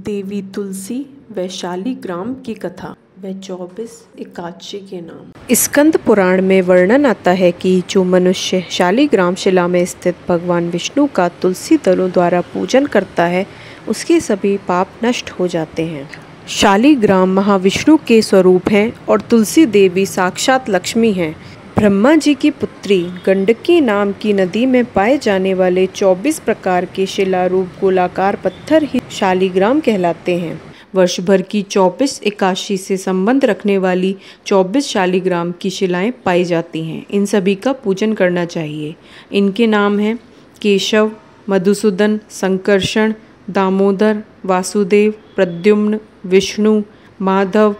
देवी तुलसी व शालिग्राम की कथा व 24 एकादशी के नाम। स्कंद पुराण में वर्णन आता है कि जो मनुष्य शालिग्राम शिला में स्थित भगवान विष्णु का तुलसी दलों द्वारा पूजन करता है उसके सभी पाप नष्ट हो जाते हैं। शालिग्राम महाविष्णु के स्वरूप हैं और तुलसी देवी साक्षात लक्ष्मी हैं। ब्रह्मा जी की पुत्री गंडकी नाम की नदी में पाए जाने वाले 24 प्रकार के शिलारूप गोलाकार पत्थर ही शालिग्राम कहलाते हैं। वर्ष भर की 24 एकादशी से संबंध रखने वाली 24 शालिग्राम की शिलाएं पाई जाती हैं। इन सभी का पूजन करना चाहिए। इनके नाम हैं केशव, मधुसूदन, संकर्षण, दामोदर, वासुदेव, प्रद्युम्न, विष्णु, माधव,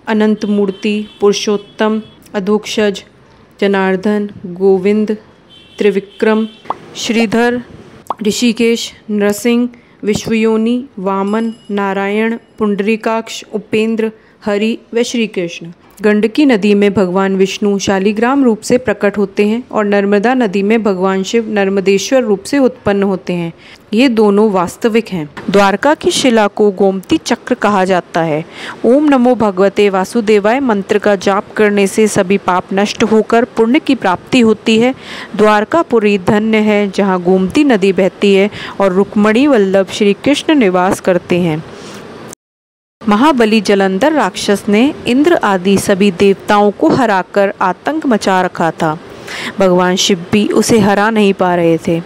अनंतमूर्ति, पुरुषोत्तम, अधोक्षज, जनार्दन, गोविंद, त्रिविक्रम, श्रीधर, ऋषिकेश, नरसिंह, विश्वयोनि, वामन, नारायण, पुंडरीकाक्ष, उपेंद्र, हरि व श्री कृष्ण। गंडकी नदी में भगवान विष्णु शालिग्राम रूप से प्रकट होते हैं और नर्मदा नदी में भगवान शिव नर्मदेश्वर रूप से उत्पन्न होते हैं। ये दोनों वास्तविक हैं। द्वारका की शिला को गोमती चक्र कहा जाता है। ओम नमो भगवते वासुदेवाय मंत्र का जाप करने से सभी पाप नष्ट होकर पुण्य की प्राप्ति होती है। द्वारकापुरी धन्य है जहाँ गोमती नदी बहती है और रुक्मणी वल्लभ श्री कृष्ण निवास करते हैं। महाबली जलंधर राक्षस ने इंद्र आदि सभी देवताओं को हराकर आतंक मचा रखा था। भगवान शिव भी उसे हरा नहीं पा रहे थे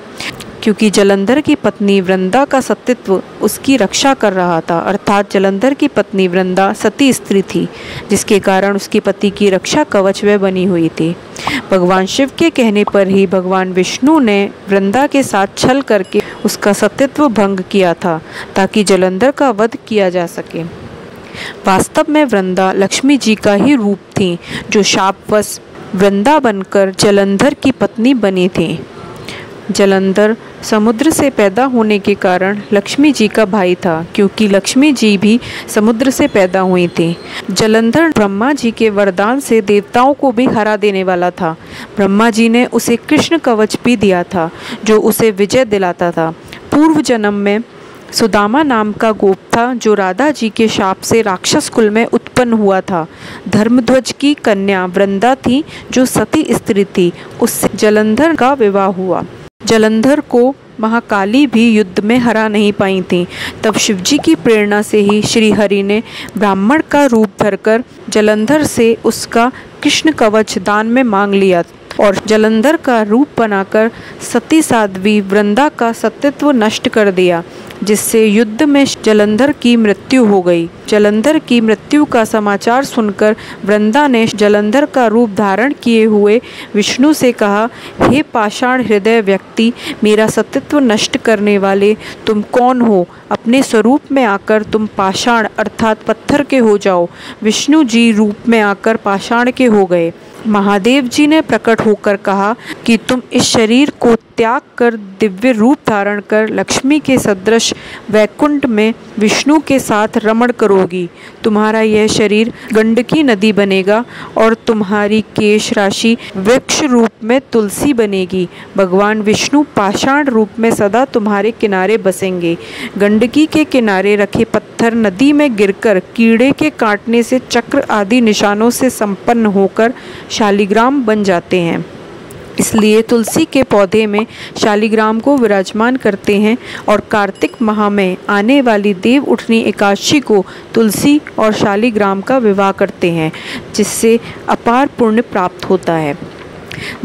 क्योंकि जलंधर की पत्नी वृंदा का सतीत्व उसकी रक्षा कर रहा था। अर्थात जलंधर की पत्नी वृंदा सती स्त्री थी जिसके कारण उसके पति की रक्षा कवच वह बनी हुई थी। भगवान शिव के कहने पर ही भगवान विष्णु ने वृंदा के साथ छल करके उसका सतीत्व भंग किया था ताकि जलंधर का वध किया जा सके। वास्तव में वृंदा लक्ष्मी जी का ही रूप थी जो शापवश वृंदा बनकर जलंधर की पत्नी बनी थी। जलंधर समुद्र से पैदा होने के कारण लक्ष्मी जी का भाई था क्योंकि लक्ष्मी जी भी समुद्र से पैदा हुई थी। जलंधर ब्रह्मा जी के वरदान से देवताओं को भी हरा देने वाला था। ब्रह्मा जी ने उसे कृष्ण कवच भी दिया था जो उसे विजय दिलाता था। पूर्व जन्म में सुदामा नाम का गोप था जो राधा जी के शाप से राक्षस कुल में उत्पन्न हुआ था। धर्मध्वज की कन्या वृंदा थी जो सती स्त्री थी। उससे जलंधर का विवाह हुआ। जलंधर को महाकाली भी युद्ध में हरा नहीं पाई थी। तब शिवजी की प्रेरणा से ही श्री हरि ने ब्राह्मण का रूप धरकर जलंधर से उसका कृष्ण कवच दान में मांग लिया और जलंधर का रूप बनाकर सती साध्वी वृंदा का सतीत्व नष्ट कर दिया जिससे युद्ध में जलंधर की मृत्यु हो गई। जलंधर की मृत्यु का समाचार सुनकर वृंदा ने जलंधर का रूप धारण किए हुए विष्णु से कहा, हे पाषाण हृदय व्यक्ति, मेरा सतीत्व नष्ट करने वाले तुम कौन हो? अपने स्वरूप में आकर तुम पाषाण अर्थात पत्थर के हो जाओ। विष्णु जी रूप में आकर पाषाण के हो गए। महादेव जी ने प्रकट होकर कहा कि तुम इस शरीर को त्याग कर दिव्य रूप धारण कर लक्ष्मी के सदृश वैकुंठ में विष्णु के साथ रमण करोगी। तुम्हारा यह शरीर गंडकी नदी बनेगा और तुम्हारी केश राशि वृक्ष रूप में तुलसी बनेगी। भगवान विष्णु पाषाण रूप में सदा तुम्हारे किनारे बसेंगे। गंडकी के किनारे रखे पत्थर नदी में गिरकर कीड़े के काटने से चक्र आदि निशानों से संपन्न होकर शालिग्राम बन जाते हैं। इसलिए तुलसी के पौधे में शालिग्राम को विराजमान करते हैं और कार्तिक माह में आने वाली देव उठनी एकादशी को तुलसी और शालिग्राम का विवाह करते हैं जिससे अपार पुण्य प्राप्त होता है।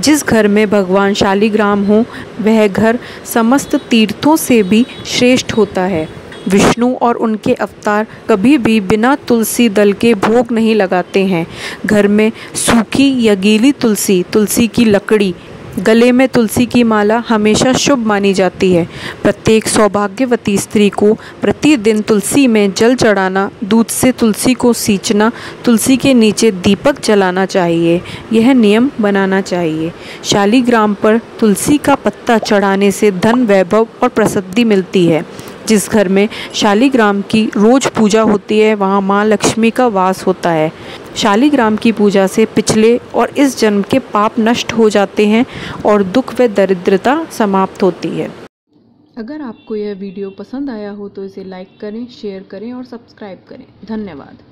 जिस घर में भगवान शालिग्राम हो वह घर समस्त तीर्थों से भी श्रेष्ठ होता है। विष्णु और उनके अवतार कभी भी बिना तुलसी दल के भोग नहीं लगाते हैं। घर में सूखी या गीली तुलसी की लकड़ी, गले में तुलसी की माला हमेशा शुभ मानी जाती है। प्रत्येक सौभाग्यवती स्त्री को प्रतिदिन तुलसी में जल चढ़ाना, दूध से तुलसी को सींचना, तुलसी के नीचे दीपक जलाना चाहिए। यह नियम बनाना चाहिए। शालिग्राम पर तुलसी का पत्ता चढ़ाने से धन, वैभव और प्रसिद्धि मिलती है। जिस घर में शालिग्राम की रोज पूजा होती है वहाँ माँ लक्ष्मी का वास होता है। शालिग्राम की पूजा से पिछले और इस जन्म के पाप नष्ट हो जाते हैं और दुख व दरिद्रता समाप्त होती है। अगर आपको यह वीडियो पसंद आया हो तो इसे लाइक करें, शेयर करें और सब्सक्राइब करें। धन्यवाद।